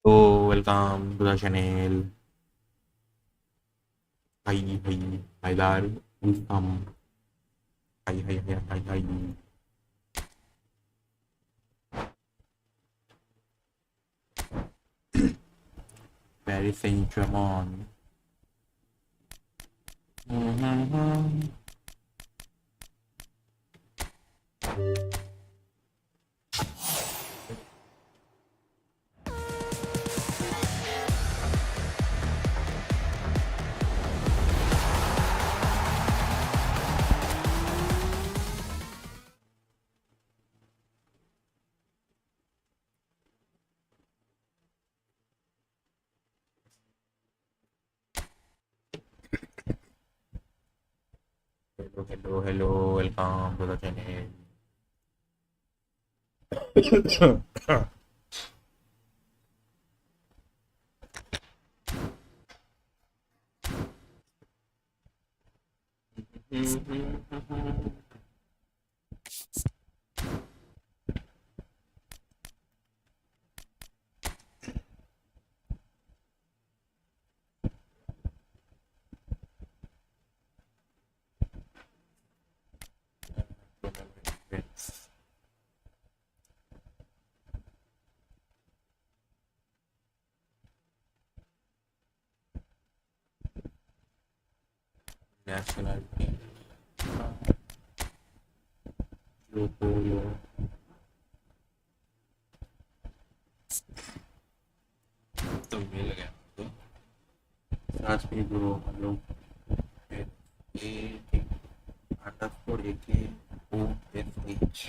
Oh, welcome to the channel. Hi, hi, hi there. Welcome. Hi, hi, hi, hi, hi. Paris Saint-Germain. Mm-hmm. Hello, hello, hello. Welcome to the channel. Nationality. Logo. तो मिल गया तो साथ में जो हम लोग ए underscore AKOSH.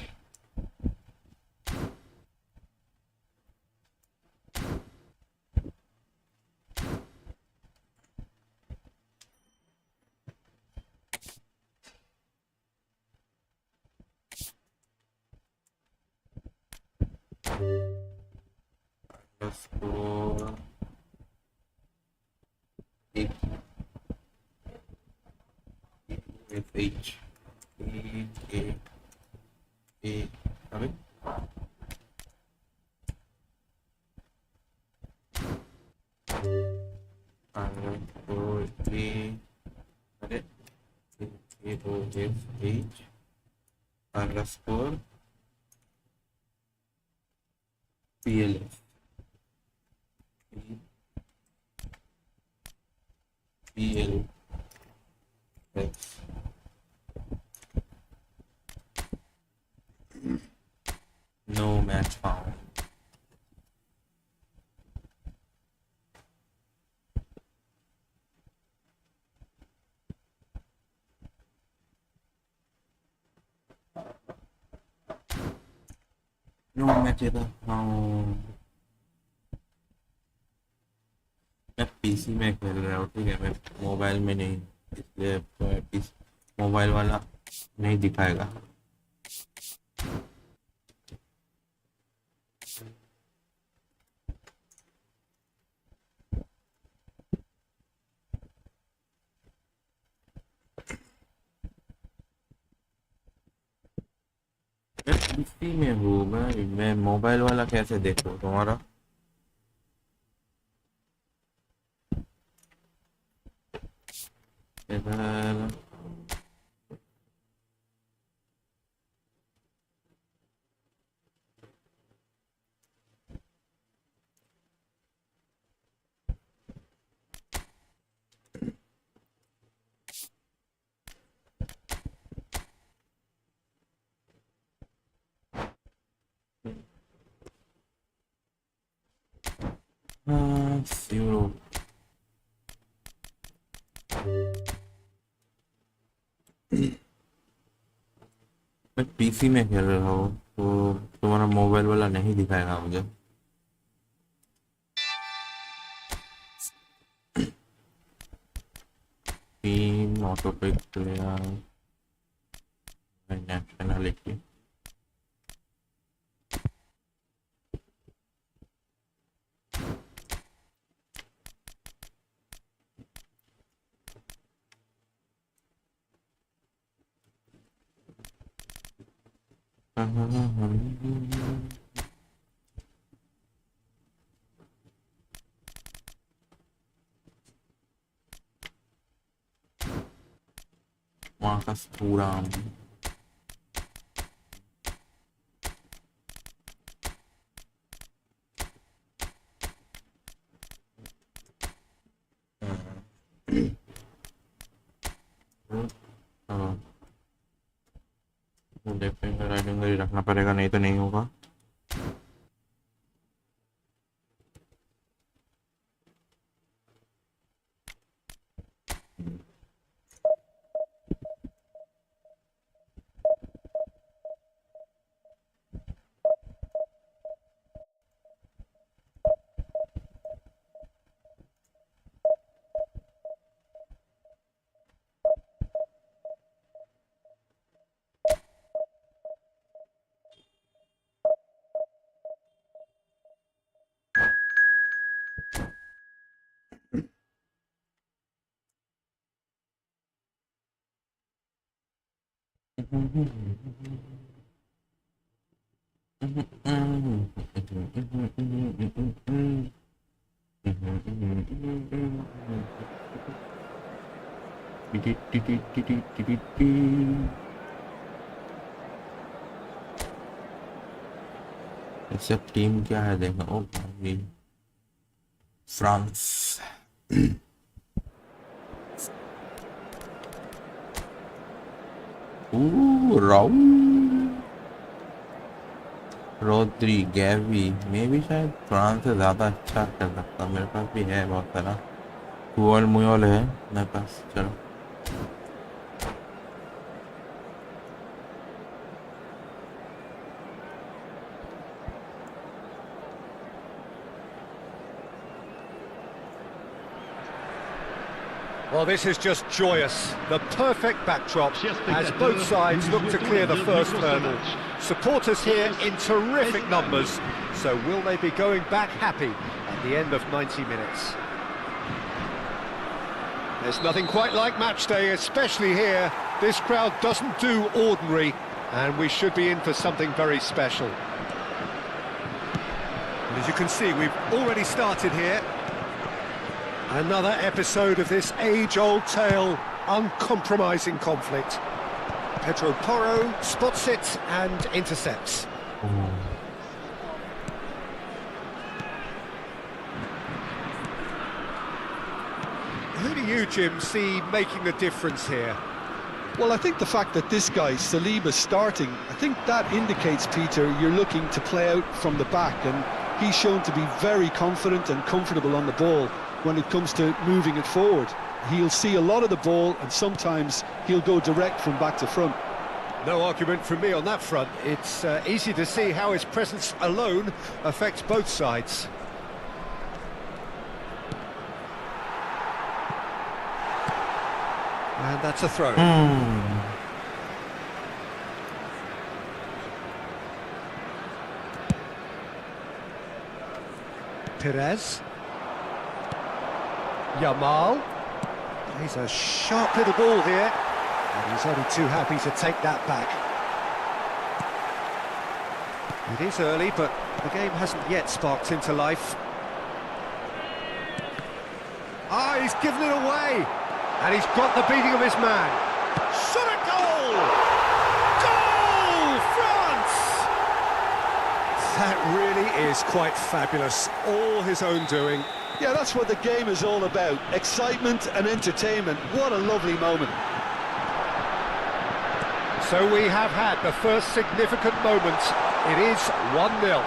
Underscore AKOSH. A underscore अरे AOSH underscore PLS. PLS. No match found. No match found. मैं पीसी में खेल रहा हूँ, ठीक है, मैं मोबाइल में नहीं, इसलिए तो मैं मोबाइल वाला नहीं दिखाएगा. मैं पीसी में हूँ, मैं मोबाइल वाला कैसे देखूँ तुम्हारा. इधर zero. मैं पीसी में खेल रहा हूँ तो तुम्हारा मोबाइल वाला नहीं दिखाएगा मुझे. Team auto pick player nationality. Asturam. Rating रखना पड़ेगा, नहीं तो नहीं होगा। इससे टीम क्या है देखना। ओ भाई फ्रांस। रोद्री गैवी में भी शायद फ्रांस से ज़्यादा अच्छा कर सकता। मेरे पास भी है बहुत सारा। टूअल मुयल है मेरे पास। चलो Well, this is just joyous. The perfect backdrop as both sides look to clear the first hurdle. Supporters here in terrific numbers. So will they be going back happy at the end of 90 minutes? There's nothing quite like match day, especially here. This crowd doesn't do ordinary, and we should be in for something very special. And as you can see, we've already started here. Another episode of this age-old tale, uncompromising conflict. Pedro Porro spots it and intercepts. Who do you, Jim, see making the difference here? Well, I think the fact that this guy, Saliba, is starting, I think that indicates, Peter, you're looking to play out from the back, and he's shown to be very confident and comfortable on the ball when it comes to moving it forward. He'll see a lot of the ball, and sometimes he'll go direct from back to front. No argument from me on that front. It's easy to see how his presence alone affects both sides. And that's a throw. Perez. Yamal. He's a sharp little ball here, and he's only too happy to take that back. It is early, but the game hasn't yet sparked into life. Ah, he's given it away, and he's got the beating of his man. Shot at goal! Goal, France! That really is quite fabulous, all his own doing. Yeah, that's what the game is all about. Excitement and entertainment. What a lovely moment. So we have had the first significant moment. It is 1-0.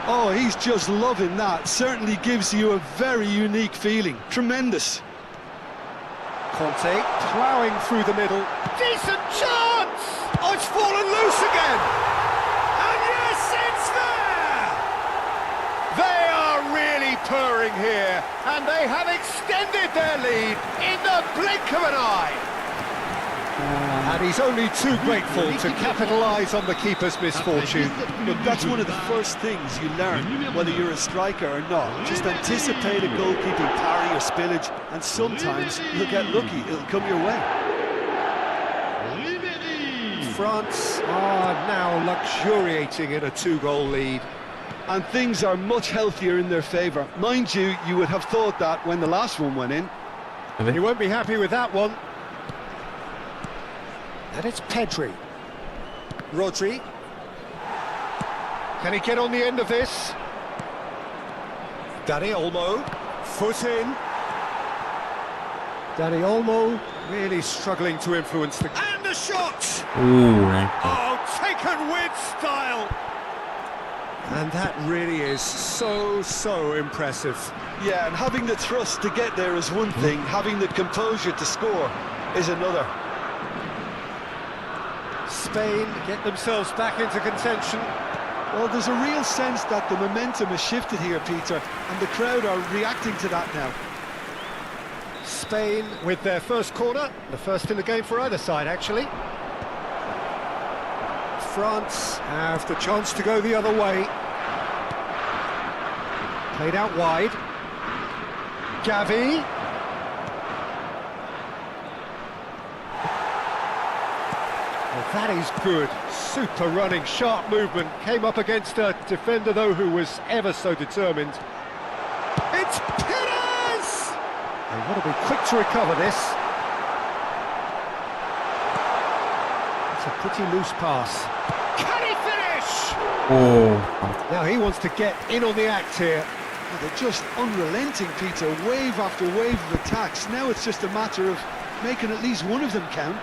Oh, he's just loving that. Certainly gives you a very unique feeling. Tremendous. Conte ploughing through the middle. Decent chance! Oh, it's fallen loose again! And yes, it's there! They are really purring here, and they have extended their lead in the blink of an eye. And he's only too grateful to capitalise on the keeper's misfortune. Look, that's one of the first things you learn, whether you're a striker or not. Just anticipate a goalkeeping parry or spillage, and sometimes you'll get lucky, it'll come your way. France are now luxuriating in a 2-goal lead. And things are much healthier in their favour. Mind you, you would have thought that when the last one went in. You won't be happy with that one. And it's Pedri. Rodri. Can he get on the end of this? Dani Olmo. Foot in. Dani Olmo really struggling to influence the... And the shot! Ooh, nice. Oh, taken with style! And that really is so impressive. Yeah, and having the thrust to get there is one thing, having the composure to score is another. Spain get themselves back into contention. Well, there's a real sense that the momentum has shifted here, Peter, and the crowd are reacting to that now. Spain with their first corner, the first in the game for either side, actually. France have the chance to go the other way. Played out wide. Gavi. Well, that is good. Super running, sharp movement. Came up against a defender, though, who was ever so determined. It's Pires! They want to be quick to recover this. It's a pretty loose pass. Can he finish? Oh, Now he wants to get in on the act here. Oh, they're just unrelenting, Peter, wave after wave of attacks. Now it's just a matter of making at least one of them count.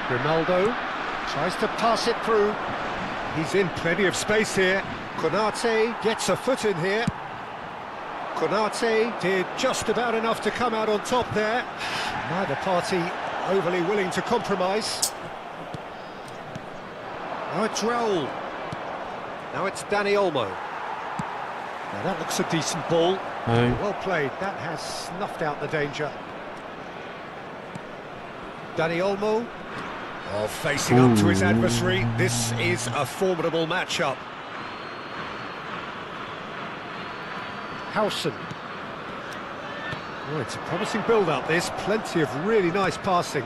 Ronaldo tries to pass it through. He's in plenty of space here. Konate gets a foot in here. Konate did just about enough to come out on top there. Neither party overly willing to compromise. Now it's Raul. Now it's Dani Olmo. Now that looks a decent ball. hey. Well played. That has snuffed out the danger. Dani Olmo. Oh, facing up to his adversary. This is a formidable matchup. Howson. Oh, it's a promising build-up, this. Plenty of really nice passing.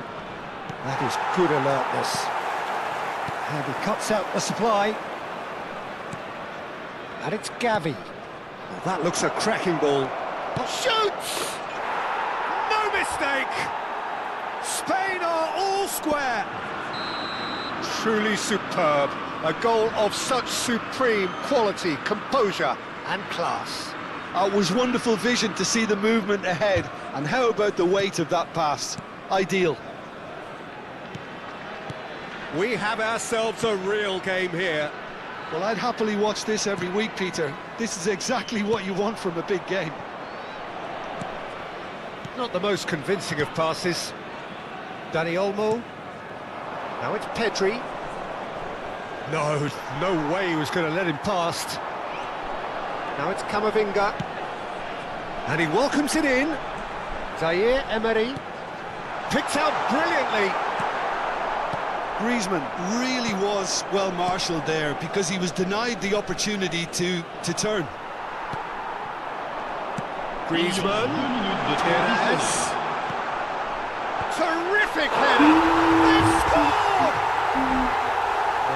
That is good alertness. And he cuts out the supply. And it's Gavi. Oh, that looks a cracking ball. Oh, shoots! No mistake! Spain are all square. Truly superb. A goal of such supreme quality, composure and class. It was wonderful vision to see the movement ahead, and how about the weight of that pass? Ideal. We have ourselves a real game here. Well, I'd happily watch this every week, Peter. This is exactly what you want from a big game. Not the most convincing of passes. Dani Olmo. Now it's Pedri. No way he was going to let him past. Now it's Camavinga. And he welcomes it in. Zaire Emery. Picked out brilliantly. Griezmann really was well marshalled there because he was denied the opportunity to turn. Griezmann. Yes. Terrific header. They've scored!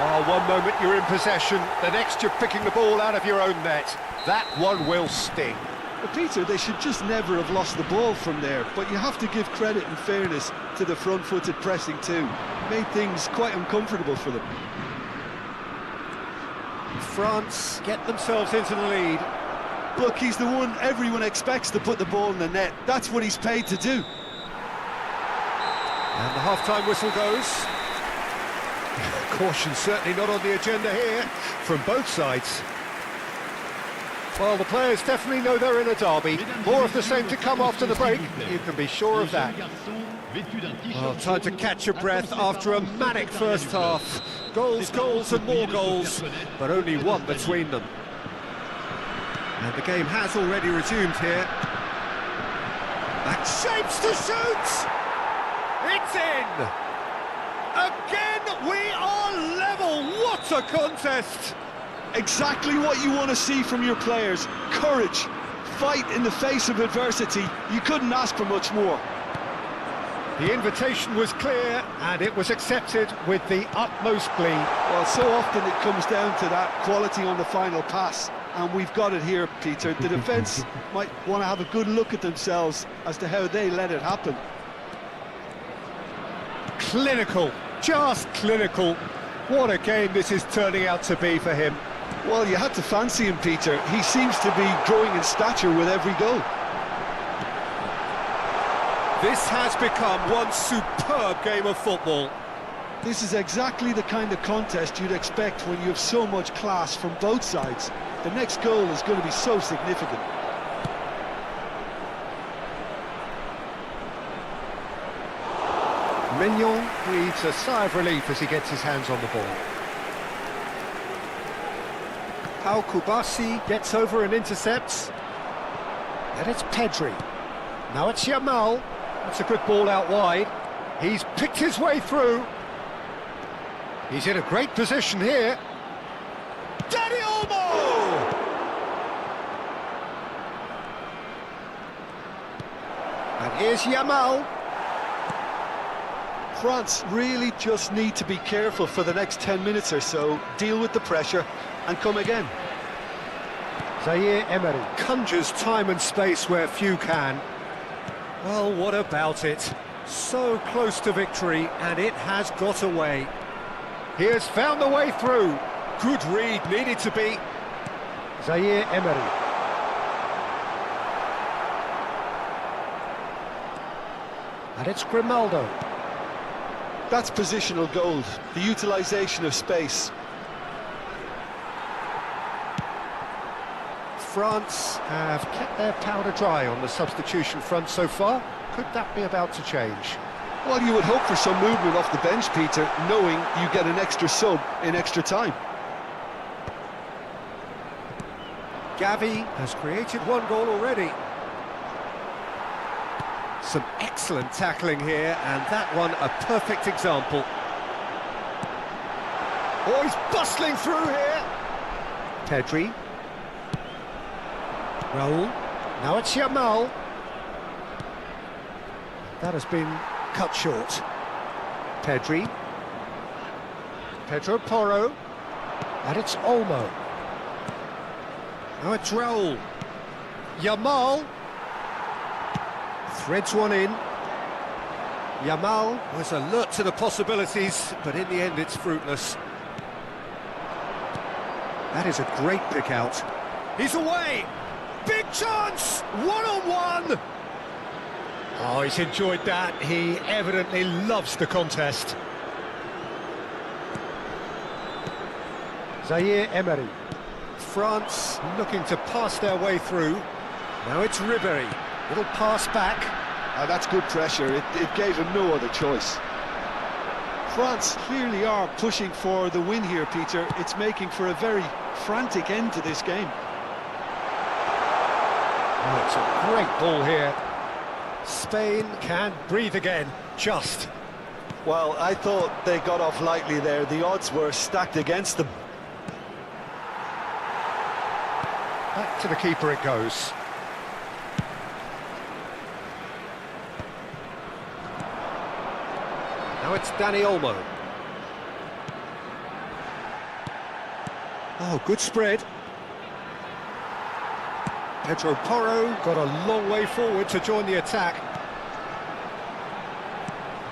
Oh, one moment you're in possession, the next you're picking the ball out of your own net. That one will sting. Well, Peter, they should just never have lost the ball from there, but you have to give credit and fairness to the front-footed pressing too. Made things quite uncomfortable for them. France get themselves into the lead. Look, he's the one everyone expects to put the ball in the net. That's what he's paid to do. And the half-time whistle goes. Caution certainly not on the agenda here from both sides. Well, the players definitely know they're in a derby. More of the same to come after the break, you can be sure of that. Well, time to catch your breath after a manic first half. Goals, goals and more goals, but only one between them. And the game has already resumed here. That shapes to shoot! It's in! Again, we are level! What a contest! Exactly what you want to see from your players. Courage, fight in the face of adversity. You couldn't ask for much more. The invitation was clear, and it was accepted with the utmost glee. Well, so often it comes down to that quality on the final pass. and we've got it here, Peter. The defence might want to have a good look at themselves as to how they let it happen. Clinical, just clinical. What a game this is turning out to be for him. Well, you had to fancy him, Peter. He seems to be growing in stature with every goal. This has become one superb game of football. This is exactly the kind of contest you'd expect when you have so much class from both sides. The next goal is going to be so significant. Mignon breathes a sigh of relief as he gets his hands on the ball. Pau Kubasi gets over and intercepts. And it's Pedri. Now it's Yamal. That's a good ball out wide. He's picked his way through. He's in a great position here. Dani Olmo! And here's Yamal. France really just need to be careful for the next 10 minutes or so, deal with the pressure and come again. Zaire Emery conjures time and space where few can. Well, what about it? So close to victory, and it has got away. He has found the way through. Good read, needed to be. Zaire Emery. And it's Grimaldo. That's positional gold, the utilisation of space. France have kept their powder dry on the substitution front so far. Could that be about to change? Well, you would hope for some movement off the bench, Peter, knowing you get an extra sub in extra time. Gavi has created one goal already. Some excellent tackling here, and that one a perfect example. Oh, he's bustling through here. Pedri. Raul. Now it's Yamal. That has been cut short. Pedri. Pedro Porro. And it's Olmo. Now it's Raul. Yamal. Threads one in. Yamal was alert to the possibilities, but in the end it's fruitless. That is a great pick out. He's away! Big chance! One-on-one! Oh, he's enjoyed that. He evidently loves the contest. Zaire Emery. France looking to pass their way through. Now it's Ribéry. Little pass back. That's good pressure. It gave him no other choice. France clearly are pushing for the win here, Peter. It's making for a very frantic end to this game. Oh, it's a great ball here. Spain can breathe again, just. Well, I thought they got off lightly there. The odds were stacked against them. Back to the keeper it goes. Now it's Dani Olmo. Oh, good spread. Pedro Porro got a long way forward to join the attack.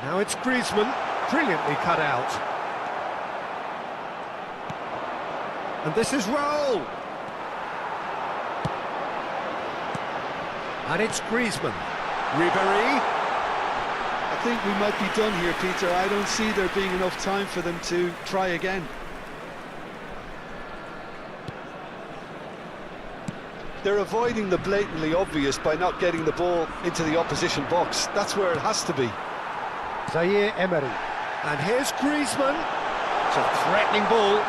Now it's Griezmann, brilliantly cut out. And this is Raul. And it's Griezmann. Ribéry. I think we might be done here, Peter. I don't see there being enough time for them to try again. They're avoiding the blatantly obvious by not getting the ball into the opposition box. That's where it has to be. Zaire Emery. And here's Griezmann. It's a threatening ball.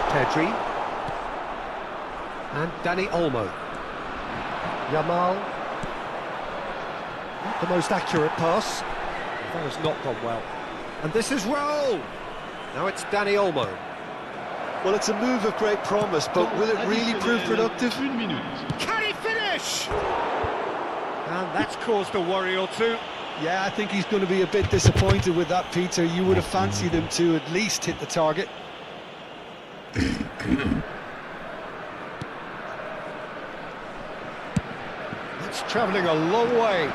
Pedri. And Dani Olmo. Yamal. Not the most accurate pass. That has not gone well. And this is Raul. Now it's Dani Olmo. Well, it's a move of great promise, but will it really prove productive? Can he finish? And that's caused a worry or two. Yeah, I think he's going to be a bit disappointed with that, Peter. You would have fancied him to at least hit the target. That's travelling a long way.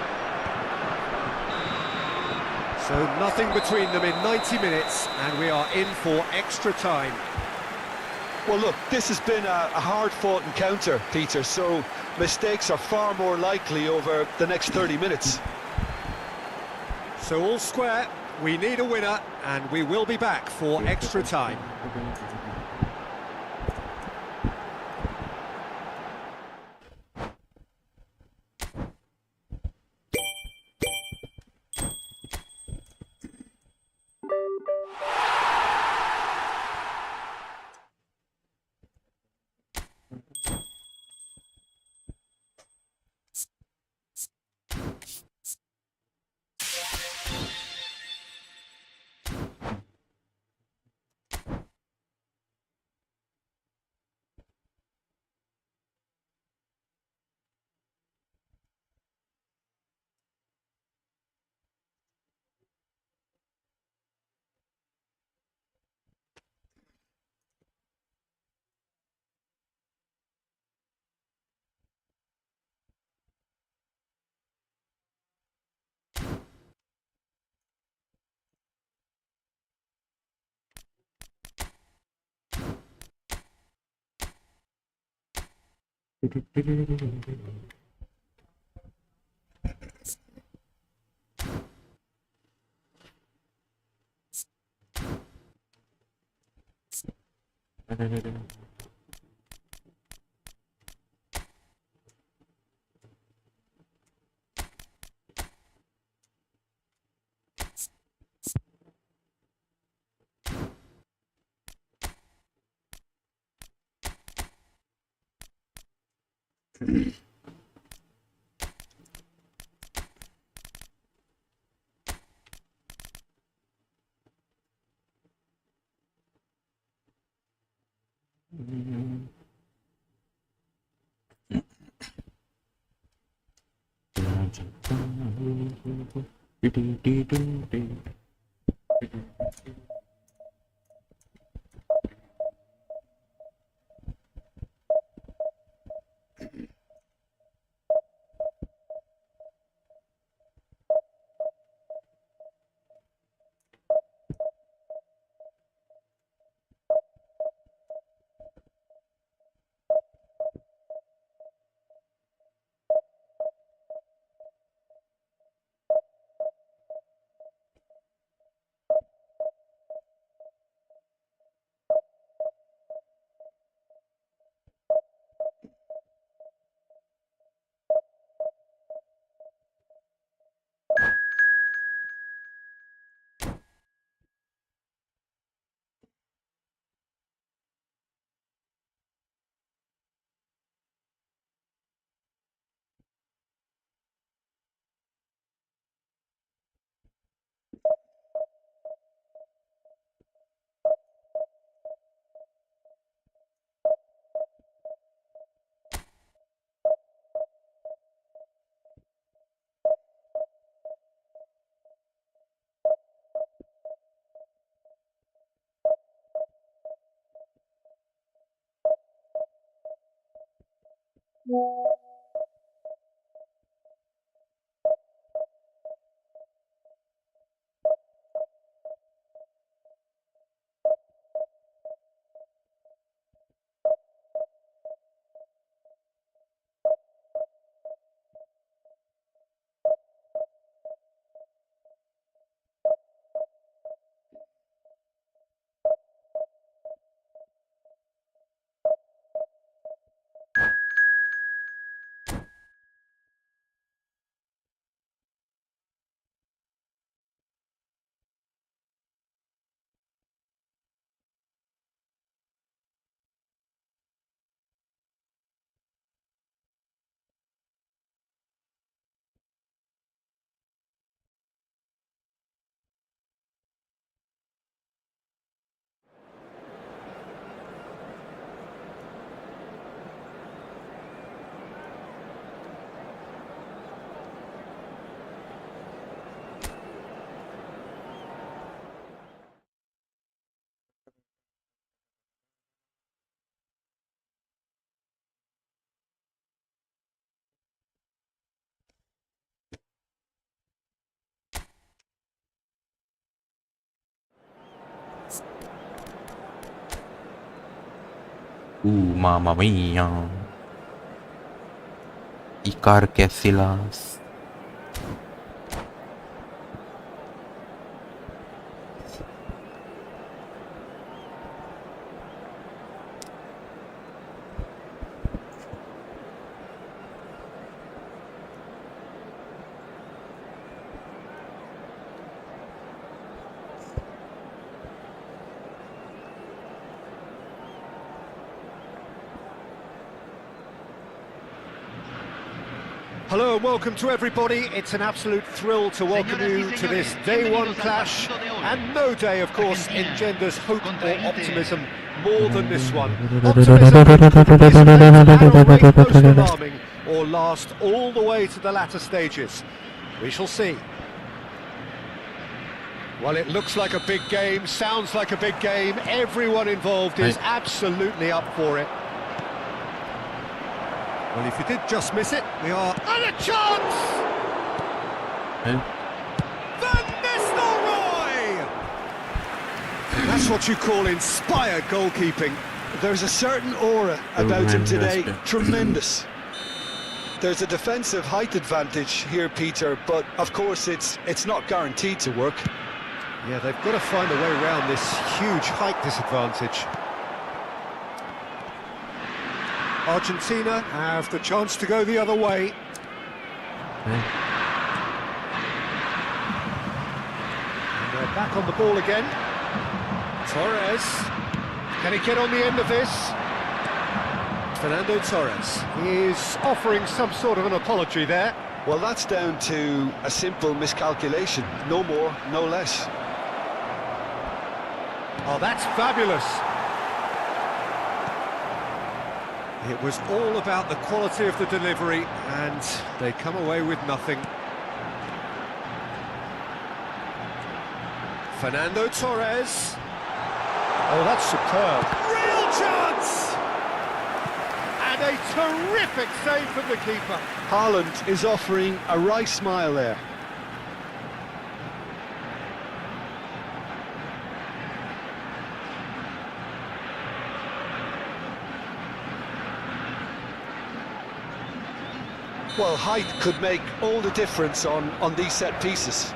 So nothing between them in 90 minutes, and we are in for extra time. Well, look, this has been a hard-fought encounter, Peter, so mistakes are far more likely over the next 30 minutes. So all square, we need a winner, and we will be back for extra time. Mamma mia. Icar Casillas. Hello and welcome to everybody. It's an absolute thrill to welcome you to this day one clash, and no day, of course, engenders hope or optimism more than this one. Optimism is most alarming or last all the way to the latter stages. We shall see. Well, it looks like a big game, sounds like a big game. Everyone involved is absolutely up for it. Well, if you did just miss it, we are... And a chance! Van Nistelrooy! That's what you call inspired goalkeeping. There's a certain aura about him today, tremendous. There's a defensive height advantage here, Peter, but of course it's not guaranteed to work. Yeah, they've got to find a way around this huge height disadvantage. Argentina have the chance to go the other way. And they're back on the ball again. Torres. Can he get on the end of this? Fernando Torres. He is offering some sort of an apology there. Well, that's down to a simple miscalculation. No more, no less. Oh, that's fabulous. It was all about the quality of the delivery, and they come away with nothing. Fernando Torres. Oh, that's superb. Real chance! And a terrific save from the keeper. Haaland is offering a wry smile there. Well, height could make all the difference on these set pieces.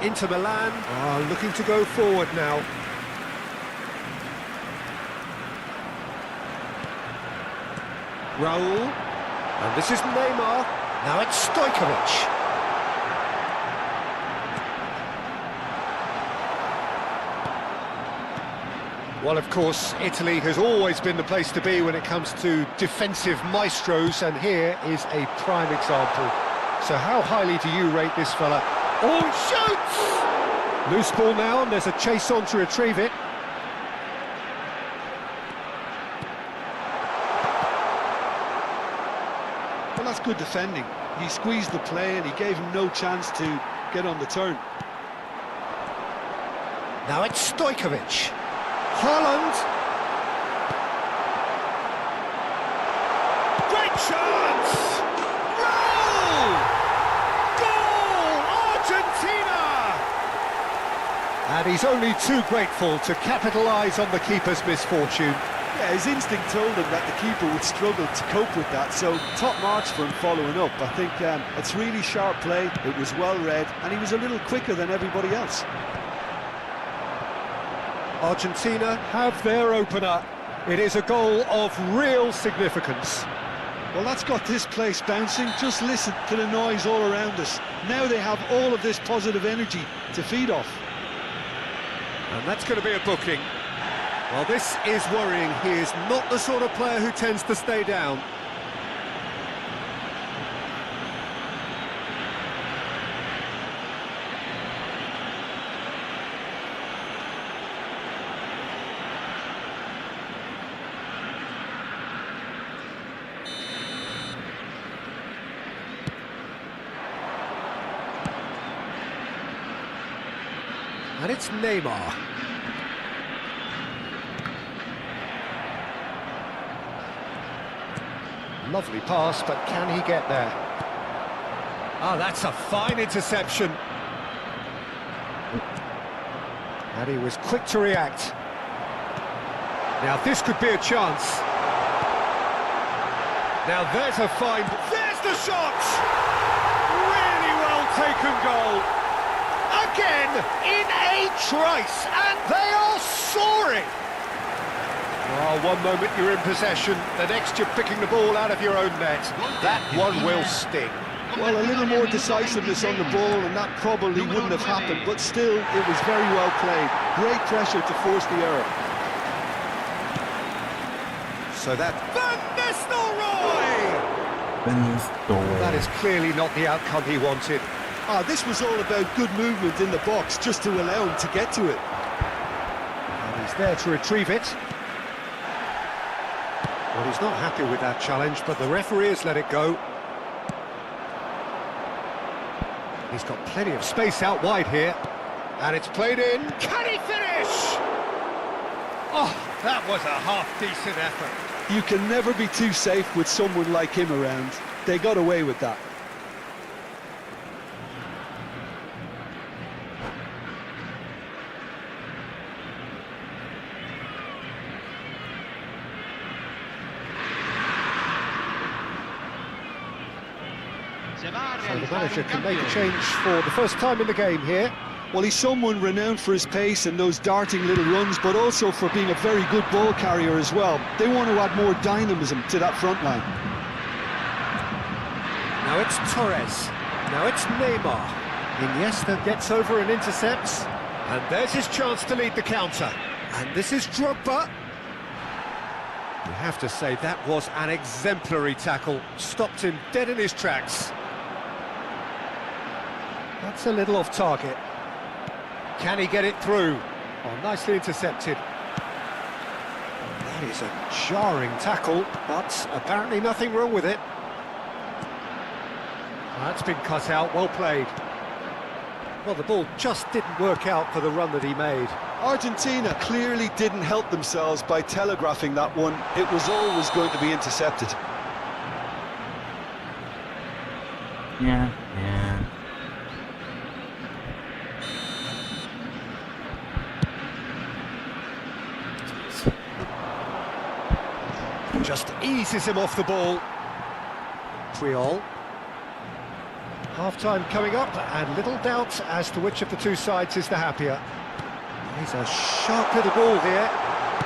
Inter Milan are looking to go forward now. Raul, and this is Neymar. Now it's Stojkovic. Well, of course, Italy has always been the place to be when it comes to defensive maestros, and here is a prime example. So how highly do you rate this fella? Oh, he shoots! Loose ball now, and there's a chase on to retrieve it. Well, that's good defending. He squeezed the play and he gave him no chance to get on the turn. Now it's Stojkovic. Haaland. Great chance! Goal! Goal! Argentina! And he's only too grateful to capitalise on the keeper's misfortune. Yeah, his instinct told him that the keeper would struggle to cope with that, so top marks for him following up. I think it's really sharp play, it was well read, and he was a little quicker than everybody else. Argentina have their opener. It is a goal of real significance. Well, that's got this place bouncing. Just listen to the noise all around us. Now they have all of this positive energy to feed off. And that's going to be a booking. Well, this is worrying. He is not the sort of player who tends to stay down. And it's Neymar. Lovely pass, but can he get there? Oh, that's a fine interception. And he was quick to react. Now this could be a chance. Now there's a find. There's the shot! Really well taken goal. Again, in a trice, and they are soaring. Oh, one moment you're in possession, the next you're picking the ball out of your own net. That one will sting. Well, a little more decisiveness on the ball, and that probably wouldn't have happened, but still, it was very well played. Great pressure to force the error. So that... Van Nistelrooy! That is clearly not the outcome he wanted. This was all about good movement in the box, just to allow him to get to it. And he's there to retrieve it. Well, he's not happy with that challenge, but the referee has let it go. He's got plenty of space out wide here. And it's played in. Can he finish? Oh, that was a half-decent effort. You can never be too safe with someone like him around. They got away with that. So the manager can make a change for the first time in the game here. Well, he's someone renowned for his pace and those darting little runs, but also for being a very good ball carrier as well. They want to add more dynamism to that front line. Now it's Torres. Now it's Neymar. Iniesta gets over and intercepts. And there's his chance to lead the counter. And this is Drogba. You have to say that was an exemplary tackle. Stopped him dead in his tracks. That's a little off target. Can he get it through? Oh, nicely intercepted. That is a jarring tackle, but apparently nothing wrong with it. That's been cut out, well played. Well, the ball just didn't work out for the run that he made. Argentina clearly didn't help themselves by telegraphing that one. It was always going to be intercepted. Yeah. Just eases him off the ball. Triol. Half-time coming up, and little doubt as to which of the two sides is the happier. He's a sharp little ball here.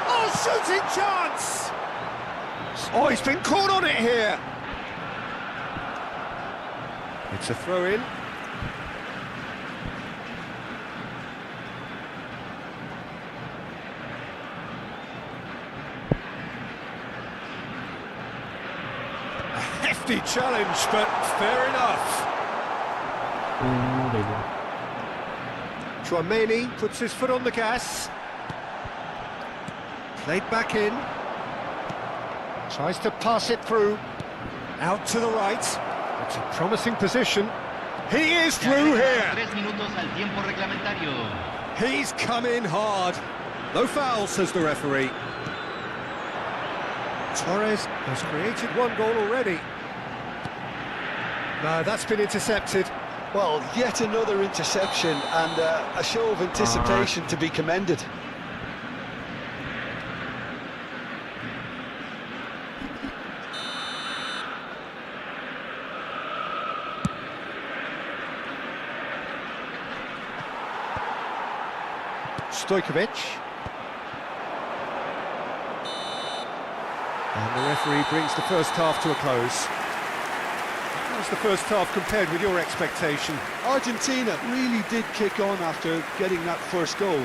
Oh, shooting chance! Oh, he's been caught on it here. It's a throw-in. A hefty challenge, but fair enough. Chouameni puts his foot on the gas. Played back in. Tries to pass it through. Out to the right. It's a promising position. He is through here. He's come in hard. No foul, says the referee. Torres has created one goal already. No, that's been intercepted. Well, yet another interception and a show of anticipation to be commended. Stojkovic. And the referee brings the first half to a close. How's the first half compared with your expectation? Argentina really did kick on after getting that first goal.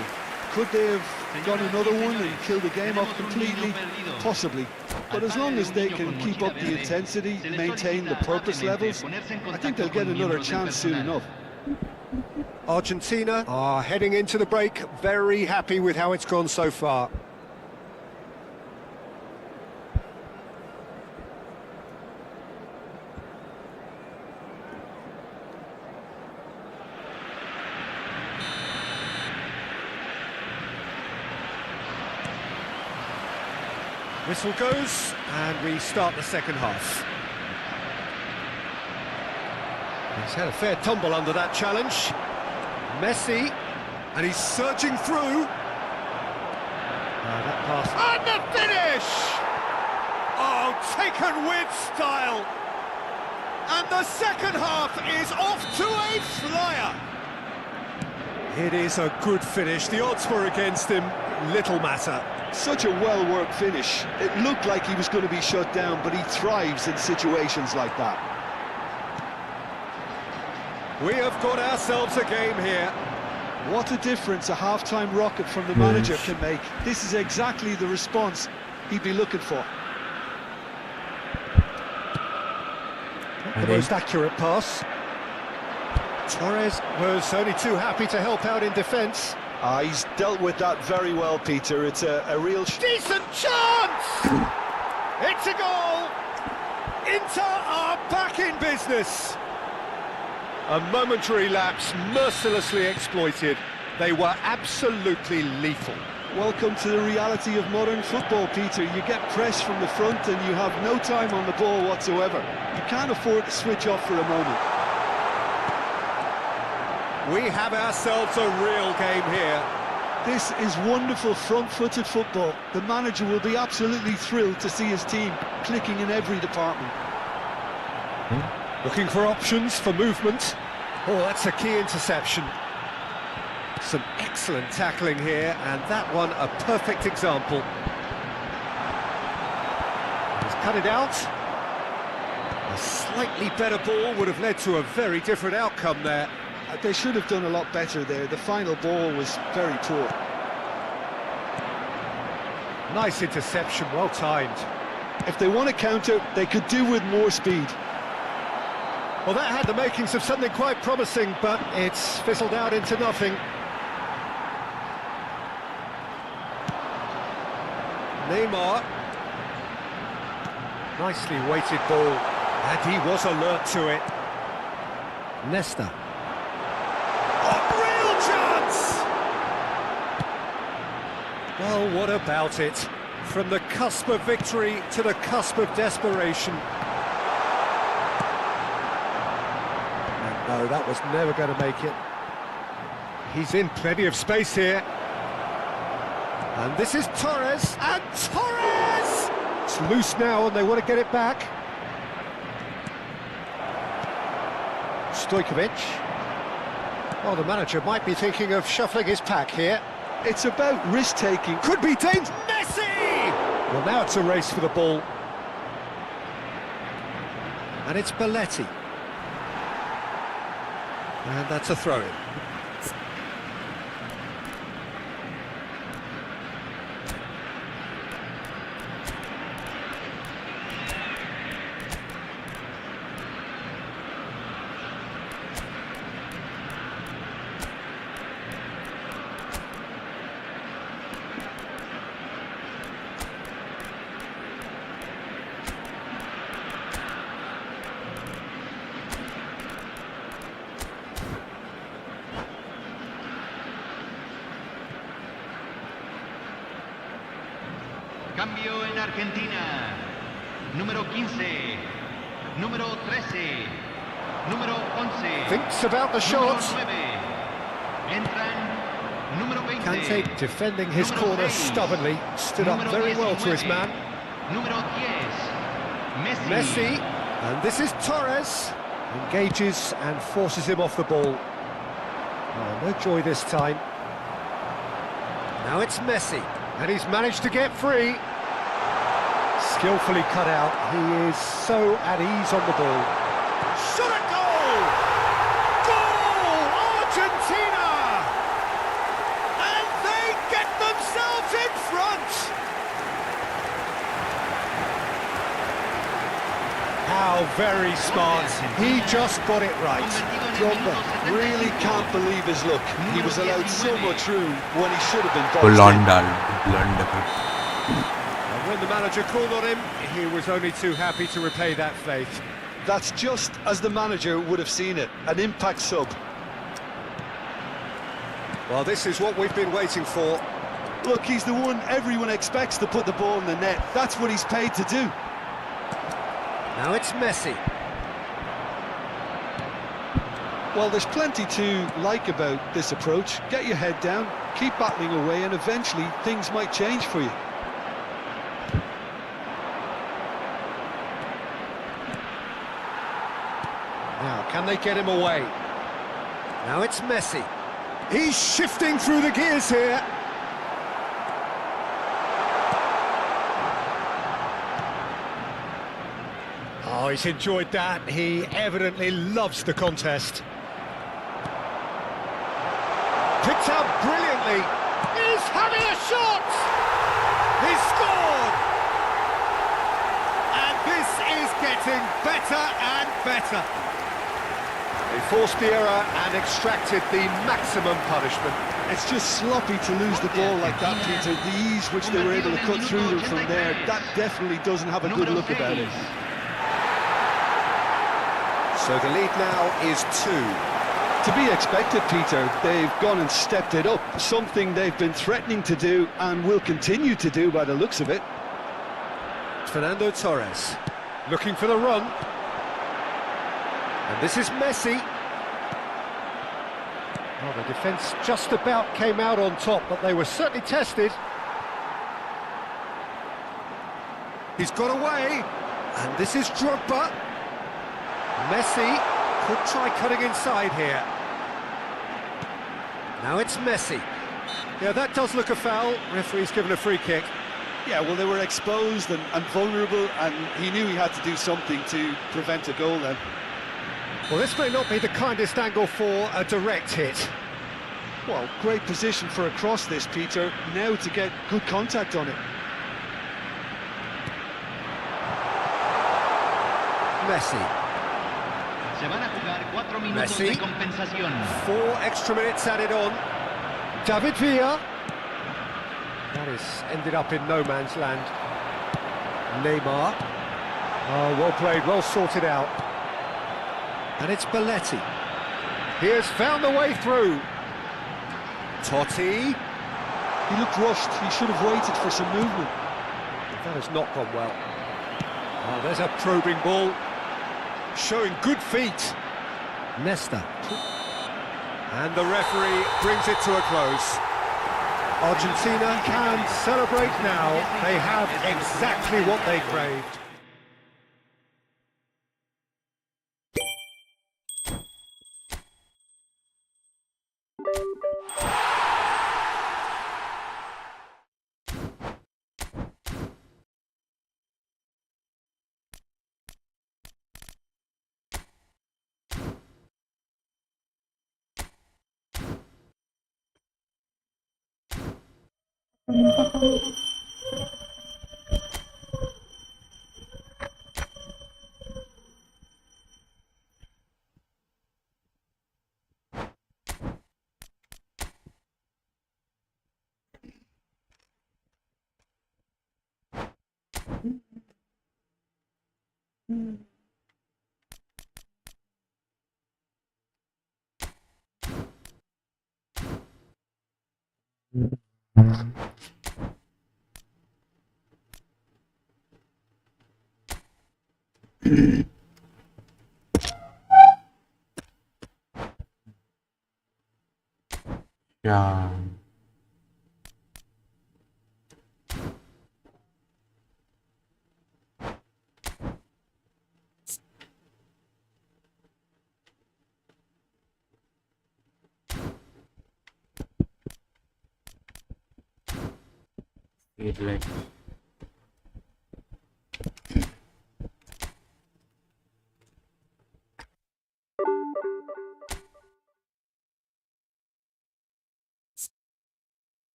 Could they have got another one and killed the game off completely? Possibly. But as long as they can keep up the intensity, maintain the purpose levels, I think they'll get another chance soon enough. Argentina are heading into the break, very happy with how it's gone so far. Whistle goes, and we start the second half. He's had a fair tumble under that challenge. Messi, and he's surging through. That pass. And the finish! Oh, taken with style. And the second half is off to a flyer. It is a good finish. The odds were against him. Little matter. Such a well-worked finish. It looked like he was going to be shut down, but he thrives in situations like that. We have got ourselves a game here. What a difference a half-time rocket from the manager can make. This is exactly the response he'd be looking for. Not the most accurate pass. Torres was only too happy to help out in defence. He's dealt with that very well, Peter. It's a real... Decent chance! It's a goal! Inter are back in business. A momentary lapse, mercilessly exploited. They were absolutely lethal. Welcome to the reality of modern football, Peter. You get pressed from the front and you have no time on the ball whatsoever. You can't afford to switch off for a moment. We have ourselves a real game here. This is wonderful front-footed football. The manager will be absolutely thrilled to see his team clicking in every department. Looking for options for movement. Oh, that's a key interception. Some excellent tackling here, and that one a perfect example. He's cut it out. A slightly better ball would have led to a very different outcome there. They should have done a lot better there. The final ball was very poor. Nice interception, well timed. If they want to counter, they could do with more speed. Well, that had the makings of something quite promising, but it's fizzled out into nothing. Neymar. Nicely weighted ball, and he was alert to it. Nesta. Real chance! Well, what about it? From the cusp of victory to the cusp of desperation. And no, that was never going to make it. He's in plenty of space here. And this is Torres, and Torres! It's loose now and they want to get it back. Stojkovic. Oh, the manager might be thinking of shuffling his pack here. It's about risk-taking. Could be dangerous. Messi! Well, now it's a race for the ball. And it's Belletti. And that's a throw-in. Cambio en Argentina. Número 15. Número 13. Número 11. Thinks about the shots. Número 9. Entran. Número 20. Kante defending his Número corner 6. stubbornly. Stood up Número very well to his 19. man. Número 10. Messi. And this is Torres. Engages and forces him off the ball. Oh, no joy this time. Now it's Messi. And he's managed to get free. Skillfully cut out. He is so at ease on the ball. Shot at goal! Goal! Argentina! And they get themselves in front! How very smart. He just got it right. Drogba really can't believe his luck. He was allowed so much room when he should have been boxed in. Blunder. And when the manager called on him, he was only too happy to repay that faith. That's just as the manager would have seen it, an impact sub. Well, this is what we've been waiting for. Look, he's the one everyone expects to put the ball in the net. That's what he's paid to do. Now it's Messi. Well, there's plenty to like about this approach. Get your head down, keep battling away, and eventually things might change for you. Now, can they get him away? Now it's Messi. He's shifting through the gears here. Oh, he's enjoyed that. He evidently loves the contest. Picked out brilliantly. He's having a shot! He's scored! And this is getting better and better. They forced the error and extracted the maximum punishment. It's just sloppy to lose the ball like that, Peter. The ease which they were able to cut through them from there, that definitely doesn't have a good look about it. So the lead now is 2. To be expected, Peter. They've gone and stepped it up, something they've been threatening to do and will continue to do by the looks of it. Fernando Torres looking for the run. And this is Messi. Well, the defence just about came out on top, but they were certainly tested. He's got away, and this is Drogba. Messi could try cutting inside here. Now it's Messi. Yeah, that does look a foul. Referee's given a free kick. Yeah, well, they were exposed and vulnerable, and he knew he had to do something to prevent a goal then. Well, this may not be the kindest angle for a direct hit. Well, great position for a cross this, Peter. Now to get good contact on it. Messi. Se van a jugar 4 minutos de Messi. compensación. 4 extra minutes added on. David Villa. That has ended up in no man's land. Neymar. Oh, well played, well sorted out. And it's Belletti. He has found the way through. Totti. He looked rushed. He should have waited for some movement. That has not gone well. Oh, there's a probing ball. Showing good feet. Nesta. And the referee brings it to a close. Argentina can celebrate now. They have exactly what they craved. Yeah. It like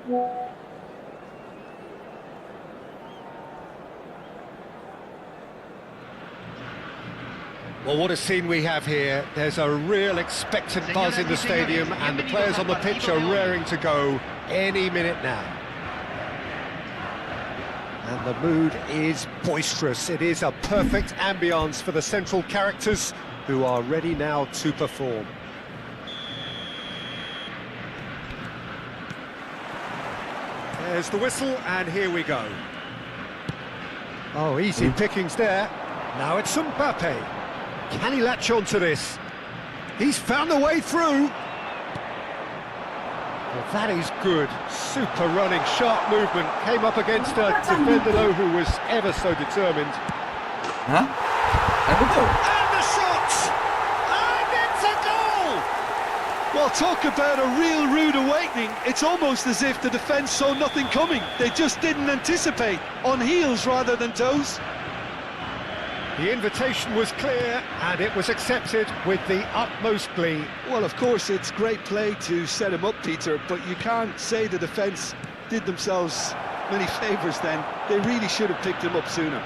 Well, what a scene we have here. There's a real expectant buzz in the stadium, and the players on the pitch are raring to go any minute now. And the mood is boisterous. It is a perfect ambience for the central characters, who are ready now to perform. There's the whistle, and here we go. Oh, easy pickings there. Now it's Mbappe. Can he latch on to this? He's found the way through. Well, that is good. Super running, sharp movement. Came up against a defender, though, who was ever so determined. Huh? And the shot! And it's a goal! Well, talk about a real rude awakening. It's almost as if the defence saw nothing coming. They just didn't anticipate, on heels rather than toes. The invitation was clear, and it was accepted with the utmost glee. Well, of course, it's great play to set him up, Peter, but you can't say the defence did themselves many favours then. They really should have picked him up sooner.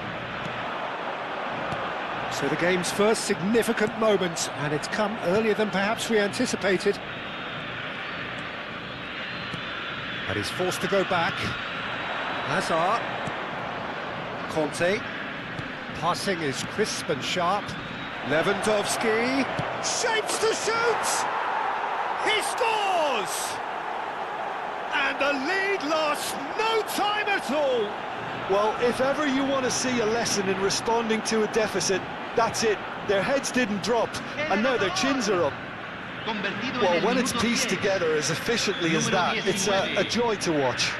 So the game's first significant moment, and it's come earlier than perhaps we anticipated. But he's forced to go back. Hazard. Conte. Passing is crisp and sharp. Lewandowski shapes to shoot! He scores! And the lead lost no time at all! Well, if ever you want to see a lesson in responding to a deficit, that's it. Their heads didn't drop, and now their chins are up. Well, when it's pieced together as efficiently as that, it's a joy to watch.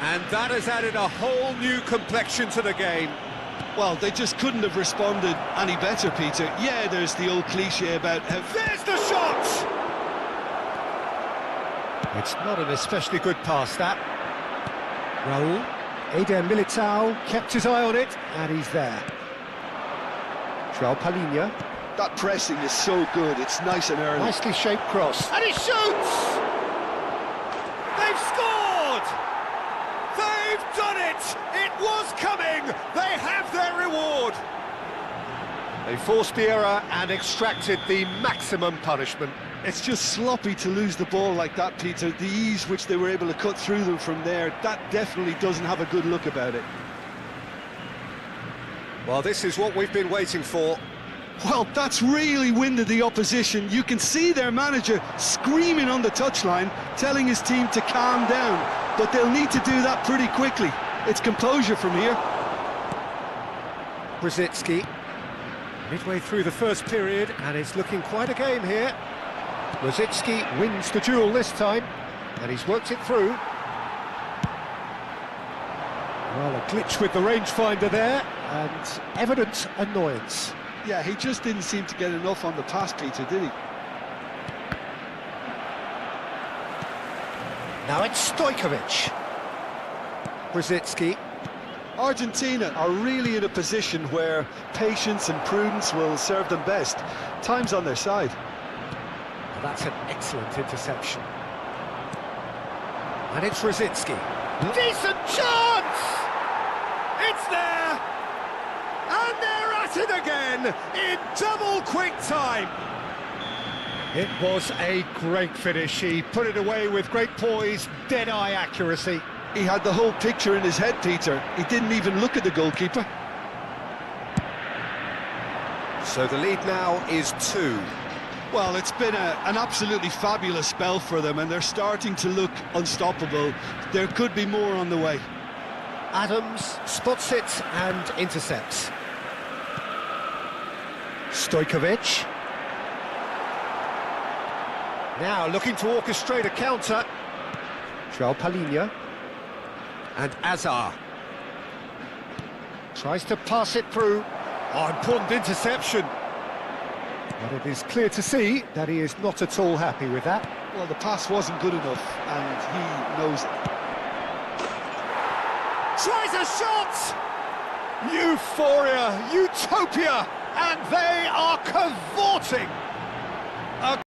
And that has added a whole new complexion to the game. Well, they just couldn't have responded any better, Peter. Yeah, there's the old cliche about how... There's the shot! It's not an especially good pass, that. Raul, Militao kept his eye on it, and he's there. João Palhinha. That pressing is so good, it's nice and early. Nicely shaped cross. And he shoots! They've scored! They've done it! It was coming! They have their reward! They forced the error and extracted the maximum punishment. It's just sloppy to lose the ball like that, Peter. The ease which they were able to cut through them from there, that definitely doesn't have a good look about it. Well, this is what we've been waiting for. Well, that's really winded the opposition. You can see their manager screaming on the touchline, telling his team to calm down, but they'll need to do that pretty quickly. It's composure from here. Brzezinski, midway through the first period, and it's looking quite a game here. Brzezinski wins the duel this time, and he's worked it through. Well, a glitch with the rangefinder there, and evident annoyance. Yeah, he just didn't seem to get enough on the pass, Peter, did he? Now it's Stojkovic. Brzezinski. Argentina are really in a position where patience and prudence will serve them best. Time's on their side. Well, that's an excellent interception. And it's Brzezinski. Decent chance! It's there! And they're at it again in double quick time. It was a great finish. He put it away with great poise, dead-eye accuracy. He had the whole picture in his head, Peter. He didn't even look at the goalkeeper. So the lead now is 2. Well, it's been an absolutely fabulous spell for them, and they're starting to look unstoppable. There could be more on the way. Adams spots it and intercepts. Stojkovic. Now looking to orchestrate a counter. João Palhinha. And Azar. Tries to pass it through. Oh, important interception. But it is clear to see that he is not at all happy with that. Well, the pass wasn't good enough, and he knows it. Tries a shot! Euphoria, utopia, and they are cavorting.